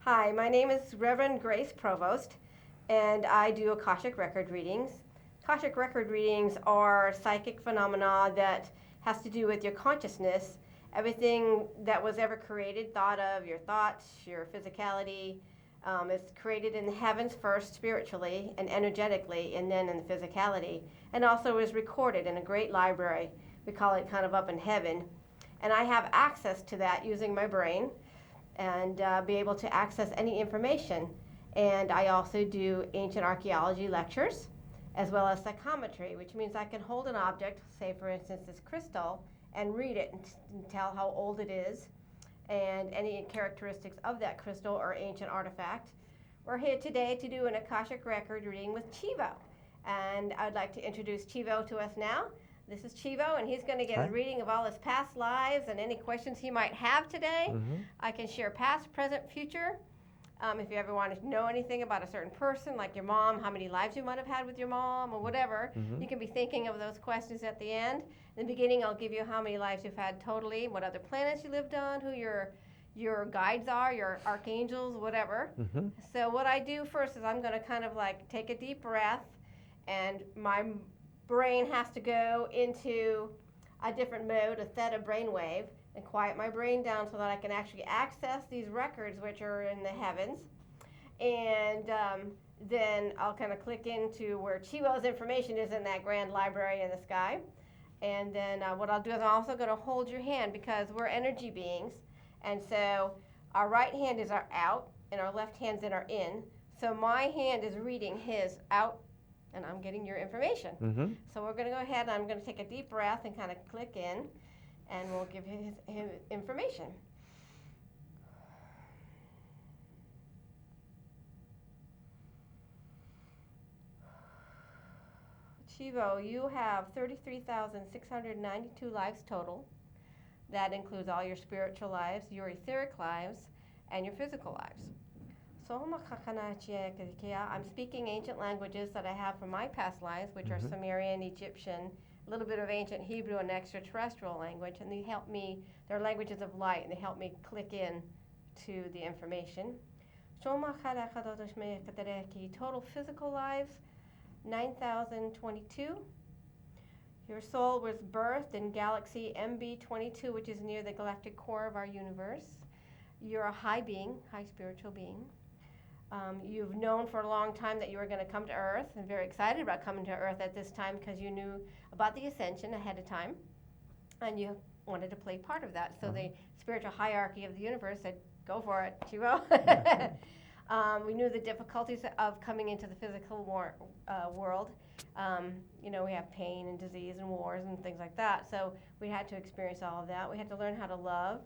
Hi, my name is Reverend Grace Provost, and I do Akashic Record readings. Akashic Record readings are psychic phenomena that has to do with your consciousness, everything that was ever created, thought of, your thoughts, your physicality, is created in the heavens first spiritually and energetically, and then in the physicality, and also is recorded in a great library. We call it kind of up in heaven. And I have access to that using my brain and be able to access any information. And I also do ancient archaeology lectures, as well as psychometry, which means I can hold an object, say for instance this crystal, and read it and tell how old it is, and any characteristics of that crystal or ancient artifact. We're here today to do an Akashic Record reading with Chivo. And I'd like to introduce Chivo to us now. This is Chivo, and he's going to get a reading of all his past lives and any questions he might have today. I can share past, present, future. If you ever want to know anything about a certain person, like your mom, how many lives you might have had with your mom or whatever, you can be thinking of those questions at the end. In the beginning, I'll give you how many lives you've had totally, what other planets you lived on, who your guides are, your archangels, whatever. So what I do first is I'm going to kind of like take a deep breath, and my brain has to go into a different mode, a theta brainwave, and quiet my brain down so that I can actually access these records which are in the heavens. And then I'll kind of click into where Chivo's information is in that grand library in the sky. And then what I'll do is I'm also going to hold your hand, because we're energy beings. And so our right hand is our out, and our left hand's in our in. So my hand is reading his out, and I'm getting your information. So we're going to go ahead, and I'm going to take a deep breath and kind of click in, and we'll give his information. Chivo, you have 33,692 lives total. That includes all your spiritual lives, your etheric lives, and your physical lives. So I'm speaking ancient languages that I have from my past lives, which are Sumerian, Egyptian, a little bit of ancient Hebrew, and extraterrestrial language, and they help me, they're languages of light, and they help me click in to the information. Total physical lives, 9,022. Your soul was birthed in galaxy MB22, which is near the galactic core of our universe. You're a high being, high spiritual being. You've known for a long time that you were going to come to Earth, and very excited about coming to Earth at this time because you knew about the ascension ahead of time, and you wanted to play part of that. So the spiritual hierarchy of the universe said, go for it, Chivo. We knew the difficulties of coming into the physical world. We have pain and disease and wars and things like that. So we had to experience all of that. We had to learn how to love.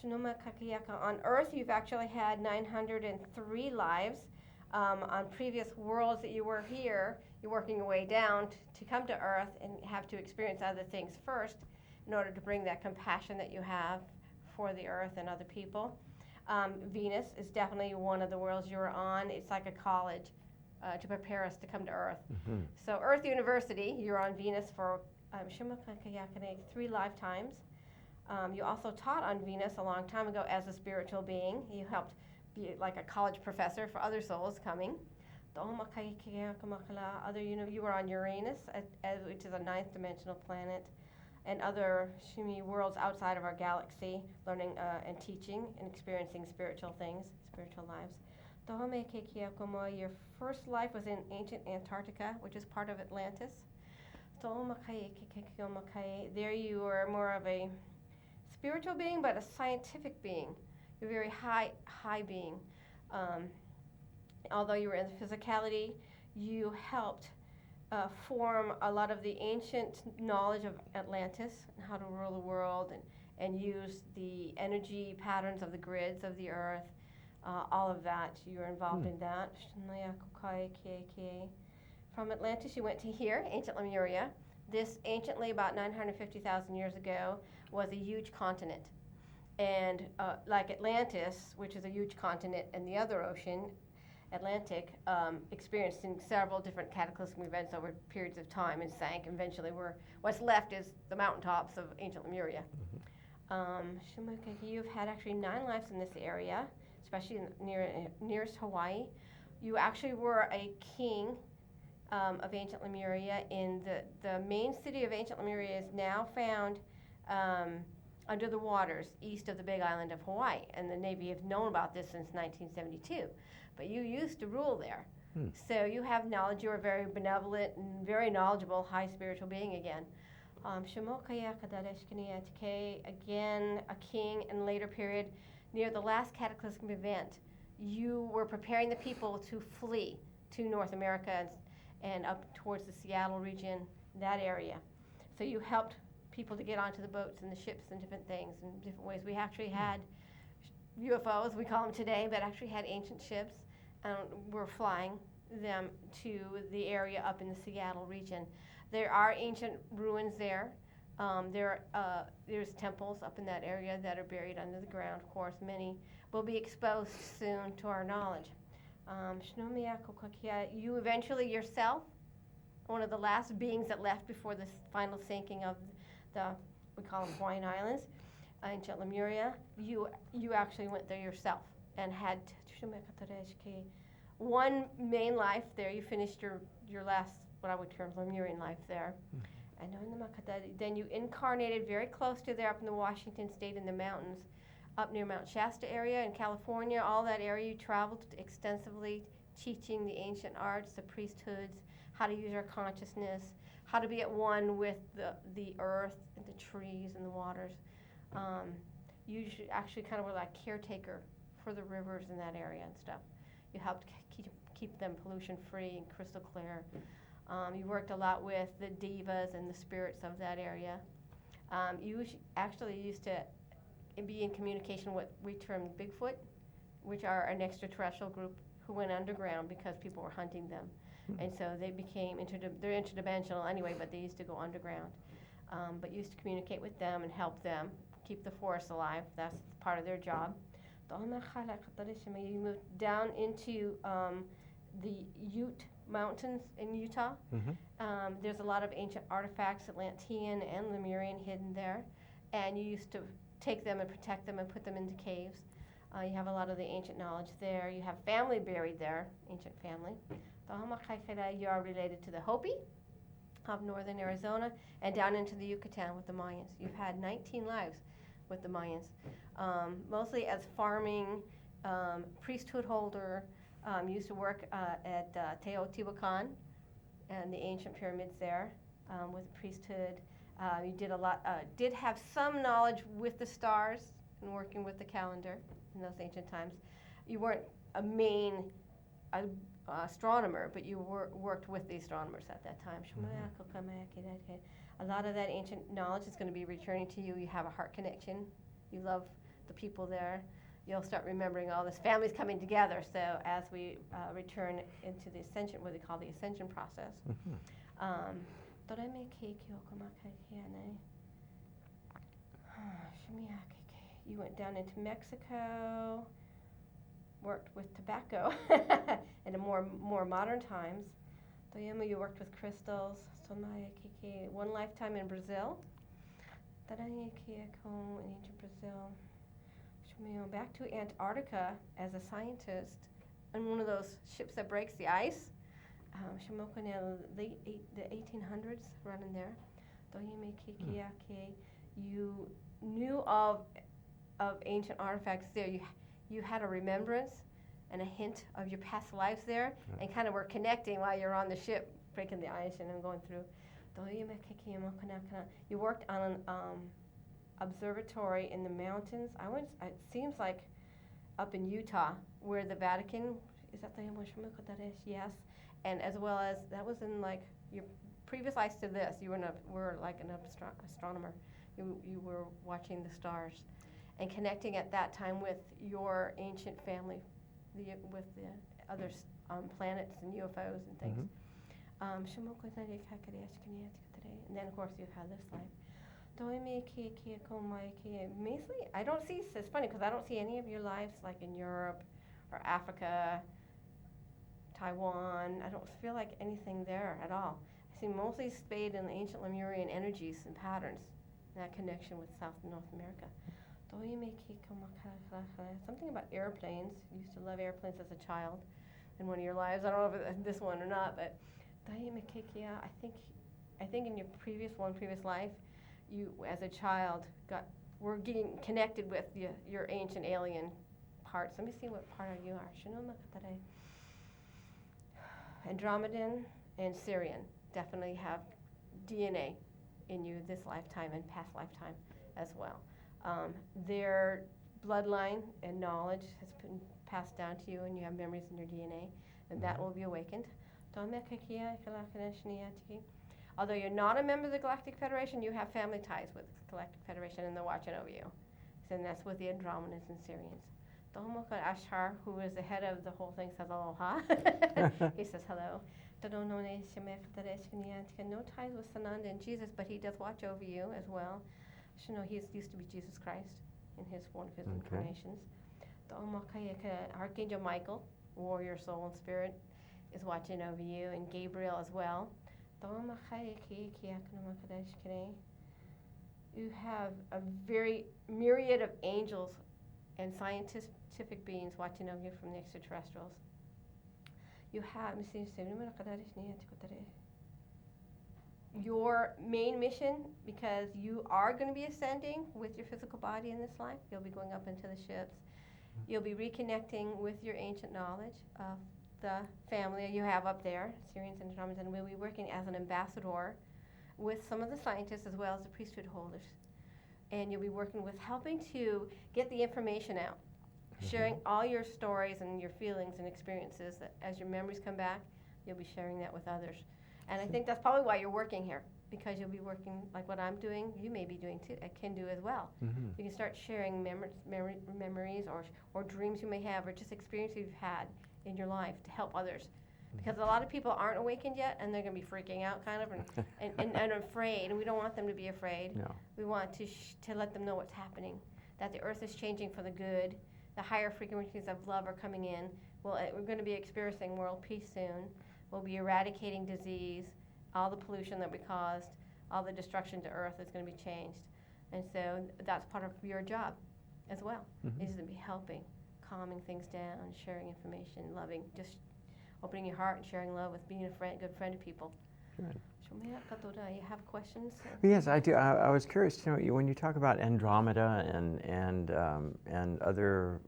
On Earth, you've actually had 903 lives. On previous worlds that you were here, you're working your way down to come to Earth and have to experience other things first in order to bring that compassion that you have for the Earth and other people. Venus is definitely one of the worlds you were on. It's like a college to prepare us to come to Earth. So Earth University, you're on Venus for 3 lifetimes. You also taught on Venus a long time ago as a spiritual being. You helped be like a college professor for other souls coming. You were on Uranus, which is a 9th dimensional planet, and other worlds outside of our galaxy, learning and teaching and experiencing spiritual things, spiritual lives. Your first life was in ancient Antarctica, which is part of Atlantis. There you were more of a spiritual being, but a scientific being. You're a very high being. Although you were in the physicality, you helped form a lot of the ancient knowledge of Atlantis and how to rule the world and use the energy patterns of the grids of the earth. All of that, you were involved in that. From Atlantis, you went to here, ancient Lemuria. This anciently, about 950,000 years ago, was a huge continent. And like Atlantis, which is a huge continent, and the other ocean, Atlantic, experiencing several different cataclysmic events over periods of time and sank. Eventually, what's left is the mountaintops of ancient Lemuria. You've had actually 9 lives in this area. especially nearest Hawaii. You actually were a king of ancient Lemuria. In the main city of ancient Lemuria is now found under the waters east of the big island of Hawaii. And the Navy have known about this since 1972. But you used to rule there. So you have knowledge. You're a very benevolent and very knowledgeable high spiritual being again. Again, a king in later period, near the last cataclysmic event. You were preparing the people to flee to North America and up towards the Seattle region, that area. So you helped people to get onto the boats and the ships and different things in different ways. We actually had UFOs, we call them today, but actually had ancient ships, and we're flying them to the area up in the Seattle region. There are ancient ruins there. There's temples up in that area that are buried under the ground. Of course, many will be exposed soon to our knowledge. You eventually yourself, one of the last beings that left before the final sinking of we call them Hawaiian Islands, ancient Lemuria, you actually went there yourself and had one main life there. You finished your last, what I would term Lemurian life there. And then you incarnated very close to there up in the Washington State in the mountains, up near Mount Shasta area in California, all that area. You traveled extensively teaching the ancient arts, the priesthoods, how to use our consciousness, how to be at one with the earth and the trees and the waters. You actually kind of were like caretaker for the rivers in that area and stuff. You helped keep them pollution free and crystal clear. You worked a lot with the divas and the spirits of that area. You actually used to be in communication with what we term Bigfoot, which are an extraterrestrial group who went underground because people were hunting them. And so they became, they're interdimensional anyway, but they used to go underground. But used to communicate with them and help them keep the forest alive. That's part of their job. You moved down into the Ute Mountains in Utah. There's a lot of ancient artifacts, Atlantean and Lemurian, hidden there. And you used to take them and protect them and put them into caves. You have a lot of the ancient knowledge there. You have family buried there, ancient family. You are related to the Hopi of northern Arizona and down into the Yucatan with the Mayans. You've had 19 lives with the Mayans, mostly as farming, priesthood holder. Used to work at Teotihuacan and the ancient pyramids there with the priesthood. You did a lot, did have some knowledge with the stars and working with the calendar in those ancient times. You weren't a main astronomer, but you worked with the astronomers at that time. A lot of that ancient knowledge is going to be returning to you. You have a heart connection. You love the people there. You'll start remembering all this families coming together. So as we return into the ascension, what they call the ascension process. You went down into Mexico, worked with tobacco in a more modern times. You worked with crystals. One lifetime in Brazil. In ancient Brazil. Back to Antarctica as a scientist on one of those ships that breaks the ice. The 1800s, running there. You knew of ancient artifacts there. You had a remembrance and a hint of your past lives there, and kind of were connecting while you're on the ship, breaking the ice and then going through. You worked on an observatory in the mountains. It seems like up in Utah, where the Vatican is. Yes, and as well as that was in like your previous life to this. You were like an astronomer. You were watching the stars and connecting at that time with your ancient family, with the other planets and UFOs and things. And then of course you had this life. Mostly, I don't see, it's funny because I don't see any of your lives like in Europe or Africa, Taiwan. I don't feel like anything there at all. I see mostly Spade and ancient Lemurian energies and patterns, and that connection with South and North America. Something about airplanes. You used to love airplanes as a child in one of your lives. I don't know if it's this one or not, but I think in your previous life, you as a child were getting connected with your ancient alien parts. Let me see what part of you are. Andromedan and Syrian definitely have DNA in you this lifetime and past lifetime as well. Their bloodline and knowledge has been passed down to you, and you have memories in your DNA, and that will be awakened. Although you're not a member of the Galactic Federation, you have family ties with the Galactic Federation, and they're watching over you. And that's with the Andromedans and Syrians. Ashar, who is the head of the whole thing, says aloha. He says hello. No ties with Sananda and Jesus, but he does watch over you as well. He used to be Jesus Christ in one of his incarnations. Archangel Michael, warrior soul and spirit, is watching over you, and Gabriel as well. You have a very myriad of angels and scientific beings watching over you from the extraterrestrials. You have your main mission, because you are going to be ascending with your physical body in this life. You'll be going up into the ships. You'll be reconnecting with your ancient knowledge of the family you have up there, Syrians and Andromedans, and we'll be working as an ambassador with some of the scientists as well as the priesthood holders. And you'll be working with helping to get the information out, sharing all your stories and your feelings and experiences that as your memories come back, you'll be sharing that with others. And I think that's probably why you're working here, because you'll be working like what I'm doing, you may be doing too, can do as well. You can start sharing memories or dreams you may have, or just experiences you've had in your life to help others. Because a lot of people aren't awakened yet, and they're going to be freaking out kind of and afraid, and we don't want them to be afraid. No. We want to let them know what's happening, that the earth is changing for the good. The higher frequencies of love are coming in. We're going to be experiencing world peace soon. We'll be eradicating disease, all the pollution that we caused, all the destruction to earth is going to be changed. And so that's part of your job as well, is to be helping, calming things down, sharing information, loving, just opening your heart and sharing love with being a good friend to people. Good. You have questions? Yes, I do. I was curious to know, when you talk about Andromeda and other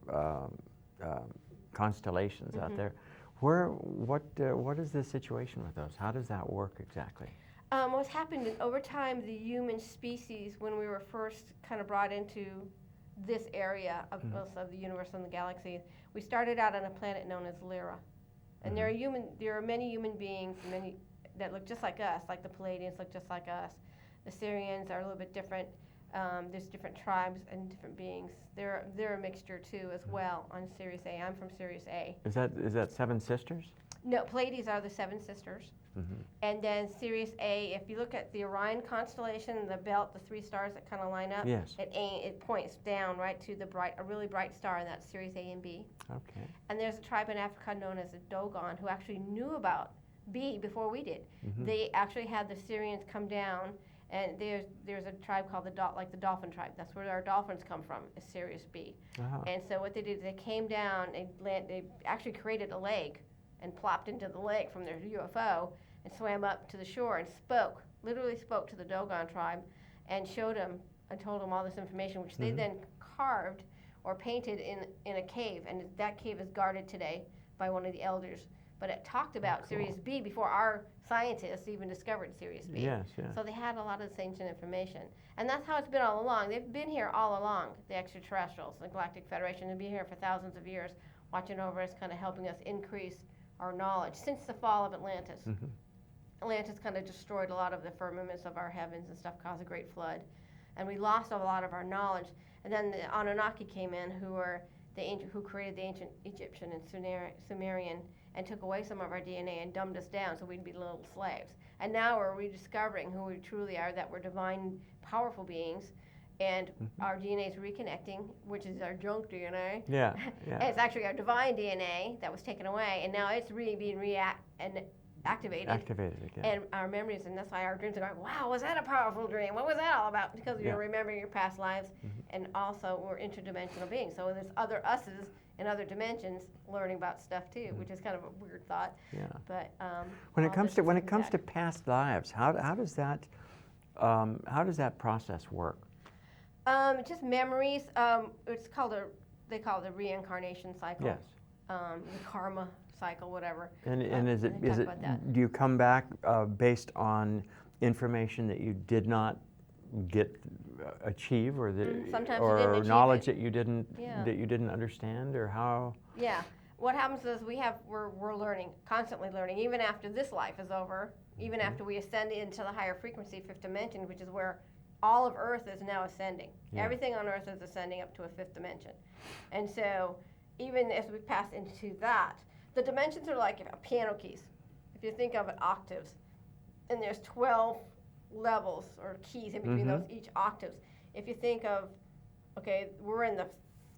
constellations out there, what is the situation with those? How does that work exactly? What's happened is over time, the human species, when we were first kind of brought into this area of the universe and the galaxy, we started out on a planet known as Lyra. And there are many human beings, many that look just like us, like the Palladians look just like us. The Syrians are a little bit different. There's different tribes and different beings. They're a mixture too as well on Sirius A. I'm from Sirius A. Is that seven sisters? No, Pleiades are the seven sisters. And then Sirius A, if you look at the Orion constellation, the belt, the three stars that kind of line up, it points down right to a really bright star, and that's Sirius A and B. Okay. And there's a tribe in Africa known as the Dogon who actually knew about B before we did. They actually had the Syrians come down, and there's a tribe called the dolphin tribe. That's where our dolphins come from, is Sirius B. And so what they did is they came down, they actually created a lake and plopped into the lake from their UFO and swam up to the shore and literally spoke to the Dogon tribe and showed them and told them all this information, which they then carved or painted in a cave, and that cave is guarded today by one of the elders. But it talked about Sirius B before our scientists even discovered Sirius B. Yes. So they had a lot of this ancient information. And that's how it's been all along. They've been here all along, the extraterrestrials, the Galactic Federation. They've been here for thousands of years, watching over us, kind of helping us increase our knowledge since the fall of Atlantis. Atlantis kind of destroyed a lot of the firmaments of our heavens and stuff, caused a great flood. And we lost a lot of our knowledge. And then the Anunnaki came in, who created the ancient Egyptian and Sumerian, and took away some of our DNA and dumbed us down so we'd be little slaves. And now we're rediscovering who we truly are, that we're divine, powerful beings, and our DNA is reconnecting, which is our junk DNA. Yeah. And it's actually our divine DNA that was taken away, and now it's really being activated. Activated again. And our memories, and that's why our dreams are going, wow, was that a powerful dream? What was that all about? Because you're remembering your past lives, and also we're interdimensional beings. So there's other us's in other dimensions learning about stuff too, which is kind of a weird thought. Yeah. But when it comes to past lives, how does that process work? Just memories. It's called they call it the reincarnation cycle. Yes. The karma cycle, whatever. And is it do you come back based on information that you did not achieve, or sometimes or you didn't achieve knowledge it. that you didn't understand, or how? Yeah. What happens is we're learning, constantly learning, even after this life is over, even after we ascend into the higher frequency, fifth dimension, which is where all of Earth is now ascending. Yeah. Everything on Earth is ascending up to a fifth dimension. And so even as we pass into that, the dimensions are like piano keys. If you think of it, octaves, and there's 12 levels or keys in between those each octaves. If you think of, okay, we're in the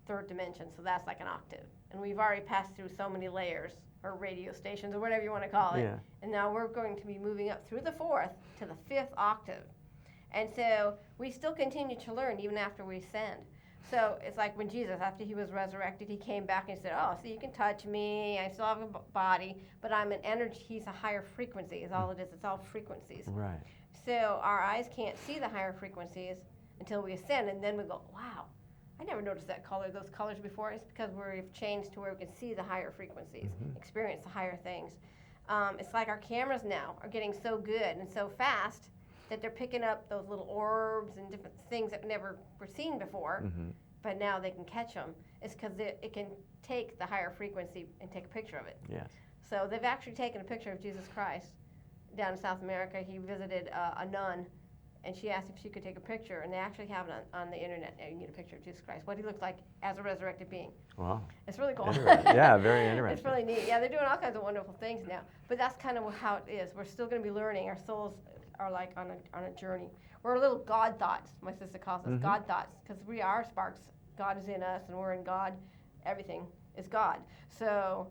third dimension, so that's like an octave. And we've already passed through so many layers or radio stations or whatever you want to call it. Yeah. And now we're going to be moving up through the fourth to the fifth octave. And so we still continue to learn even after we ascend. So it's like when Jesus, after he was resurrected, he came back and he said, oh, so you can touch me, I still have a body, but I'm an energy, he's a higher frequency is all it is. It's all frequencies. Right. So our eyes can't see the higher frequencies until we ascend, and then we go, wow, I never noticed those colors before. It's because we've changed to where we can see the higher frequencies, experience the higher things. It's like our cameras now are getting so good and so fast that they're picking up those little orbs and different things that never were seen before, but now they can catch them. It's because it can take the higher frequency and take a picture of it. Yes. So they've actually taken a picture of Jesus Christ down in South America. He visited a nun, and she asked if she could take a picture, and they actually have it on the internet. You can get a picture of Jesus Christ, what he looks like as a resurrected being. Wow. It's really cool. Yeah, very interesting. It's really neat. Yeah, they're doing all kinds of wonderful things now, but that's kind of how it is. We're still going to be learning. Our souls are like on a journey. We're little God thoughts. My sister calls us God thoughts, because we are sparks. God is in us, and we're in God. Everything is God. So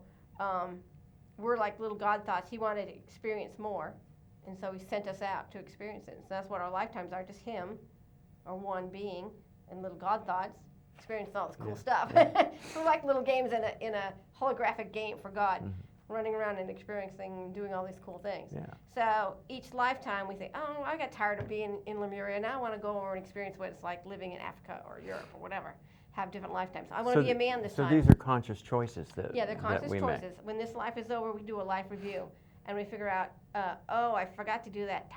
we're like little God thoughts. He wanted to experience more, and so he sent us out to experience it. So that's what our lifetimes are, just him, or one being, and little God thoughts, experiencing all this cool stuff. We're like little games in a holographic game for God. Running around and experiencing, doing all these cool things. Yeah. So each lifetime we think, oh, I got tired of being in Lemuria. Now I want to go over and experience what it's like living in Africa or Europe or whatever. Have different lifetimes. I want to be a man this time. So these are conscious choices that they're conscious that we choices. make. When this life is over, we do a life review, and we figure out, oh, I forgot to do that.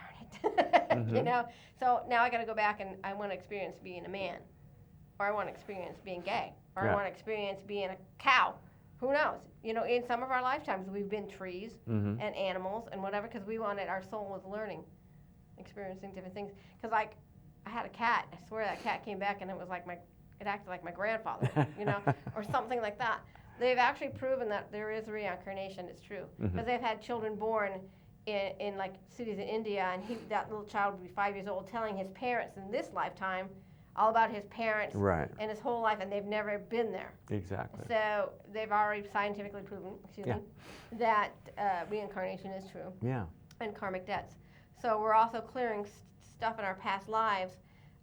Darn it. You know. So now I got to go back and I want to experience being a man, or I want to experience being gay, or I want to experience being a cow. Who knows? You know, in some of our lifetimes, we've been trees and animals and whatever, because we wanted, our soul was learning, experiencing different things. Because, like, I had a cat. I swear that cat came back and it was like it acted like my grandfather, you know, or something like that. They've actually proven that there is reincarnation. It's true. Because they've had children born in like cities in India, and that little child would be 5 years old telling his parents in this lifetime all about his parents and his whole life, and they've never been there. Exactly. So they've already scientifically proven, that reincarnation is true. Yeah. And karmic debts. So we're also clearing stuff in our past lives.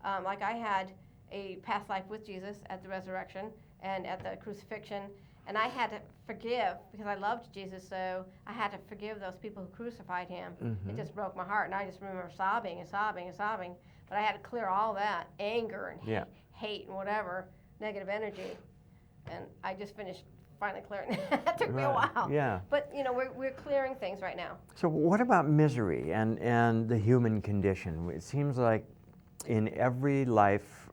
Like I had a past life with Jesus at the resurrection and at the crucifixion, and I had to forgive because I loved Jesus, so I had to forgive those people who crucified him. It just broke my heart, and I just remember sobbing and sobbing and sobbing. But I had to clear all that anger and hate and whatever, negative energy. And I just finished finally clearing that. It took me a while. Yeah. But, you know, we're clearing things right now. So what about misery and the human condition? It seems like in every life,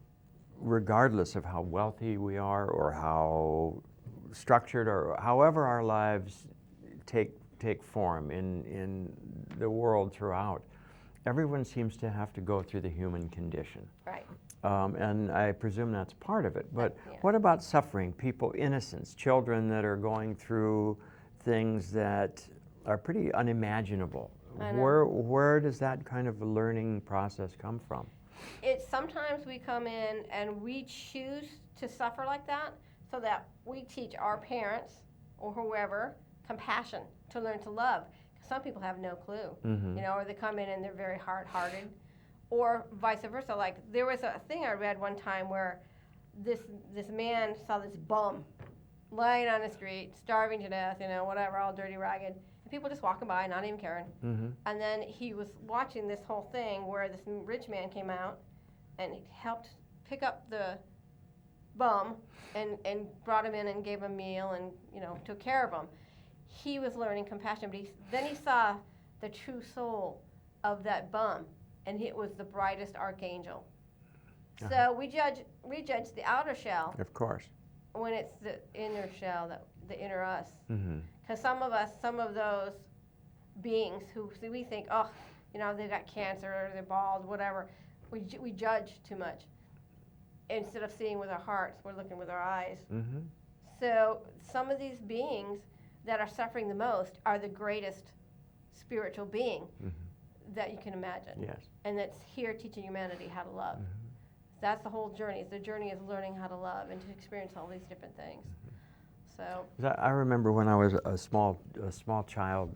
regardless of how wealthy we are or how structured or however our lives take form in the world throughout, everyone seems to have to go through the human condition. Right. And I presume that's part of it. But what about suffering? People, innocents, children that are going through things that are pretty unimaginable. Where does that kind of learning process come from? It's sometimes we come in and we choose to suffer like that so that we teach our parents or whoever compassion to learn to love. Some people have no clue, Mm-hmm. or they come in and they're very hard-hearted, or vice versa. Like there was a thing I read one time where this man saw this bum lying on the street, starving to death, whatever, all dirty, ragged, and people just walking by, not even caring. Mm-hmm. And then he was watching this whole thing where this rich man came out and he helped pick up the bum and brought him in and gave him a meal and took care of him. He was learning compassion, but then he saw the true soul of that bum, and it was the brightest archangel. So we judge the outer shell, Of course. when it's the inner shell, the inner us. Mm-hmm. Because some of those beings who we think, they've got cancer or they're bald, whatever, we judge too much. Instead of seeing with our hearts, we're looking with our eyes. Mm-hmm. So some of these beings that are suffering the most are the greatest spiritual being that you can imagine. Yes. And that's here teaching humanity how to love. Mm-hmm. That's the whole journey. The journey is learning how to love and to experience all these different things. So I remember when I was a small child,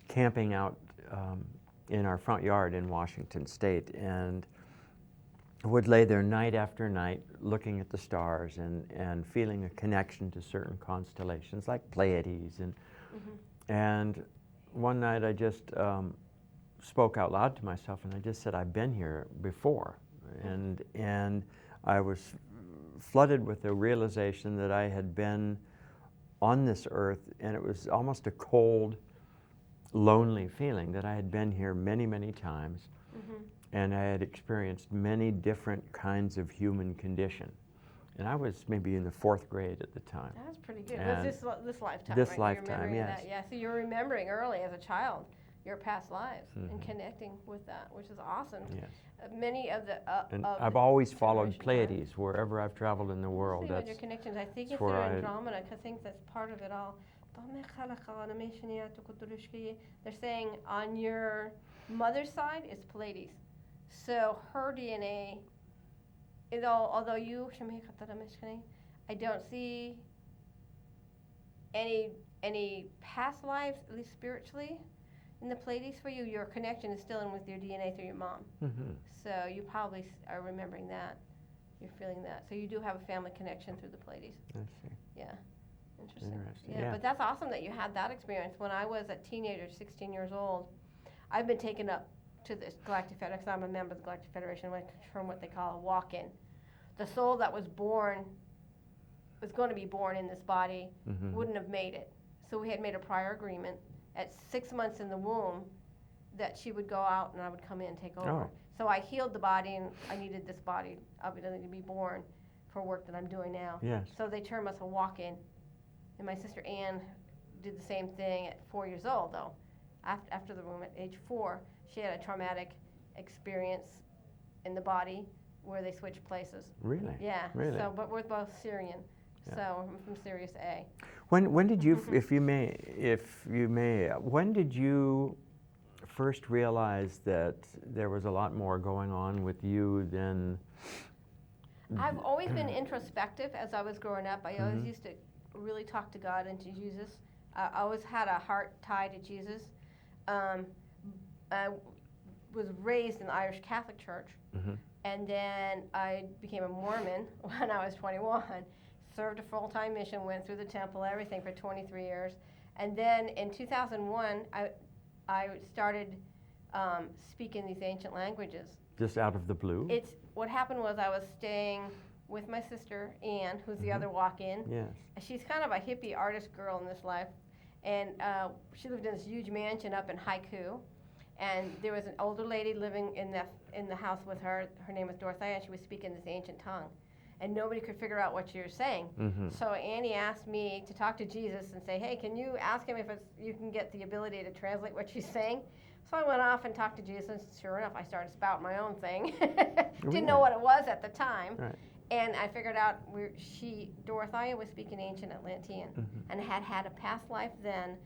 camping out in our front yard in Washington State, and would lay there night after night looking at the stars and feeling a connection to certain constellations like Pleiades. And one night I just spoke out loud to myself, and I just said, I've been here before. And I was flooded with the realization that I had been on this earth, and it was almost a cold, lonely feeling that I had been here many, many times. And I had experienced many different kinds of human condition. And I was maybe in the 4th grade at the time. that's pretty good. And Was this lifetime? this right? lifetime, You're remembering yes. that. Yeah. So you're remembering early as a child your past lives and connecting with that, which is awesome. Yes. Many of the And of I've the always followed generation, Pleiades wherever I've traveled in the world. See what That's your connections. I think that's it's where through I- Andromeda, because I think that's part of it all. They're saying on your mother's side is Pleiades. So her DNA, although you, I don't see any past lives, at least spiritually, in the Pleiades for you. Your connection is still in with your DNA through your mom. So you probably are remembering that. You're feeling that. So you do have a family connection through the Pleiades. I see. Yeah. Interesting. Interesting. Yeah, but that's awesome that you had that experience. When I was a teenager, 16 years old, I've been taken up to the Galactic Federation, because I'm a member of the Galactic Federation, from what they call a walk-in. The soul that was going to be born in this body, wouldn't have made it. So we had made a prior agreement at 6 months in the womb that she would go out and I would come in and take over. Oh. So I healed the body, and I needed this body obviously to be born for work that I'm doing now. Yes. So they term us a walk-in. And my sister Ann did the same thing at 4 years old, though. After the womb, at age 4, she had a traumatic experience in the body where they switched places. Really? Yeah. Really? So, but we're both Syrian. Yeah. So I'm from Sirius A. When did you, if you may, when did you first realize that there was a lot more going on with you than? I've always been introspective as I was growing up. I always used to really talk to God and to Jesus. I always had a heart tied to Jesus. I was raised in the Irish Catholic Church, and then I became a Mormon when I was 21. Served a full-time mission, went through the temple, everything for 23 years. And then in 2001, I started speaking these ancient languages. Just out of the blue? What happened was I was staying with my sister, Ann, who's the other walk-in. Yes. She's kind of a hippie artist girl in this life. And she lived in this huge mansion up in Haiku. And there was an older lady living in the house with her. Her name was Dorothea, and she was speaking this ancient tongue. And nobody could figure out what she was saying. So Annie asked me to talk to Jesus and say, hey, can you ask him if you can get the ability to translate what she's saying? So I went off and talked to Jesus, and sure enough, I started spouting my own thing. Didn't know what it was at the time. Right. And I figured out Dorothea was speaking ancient Atlantean and had had a past life then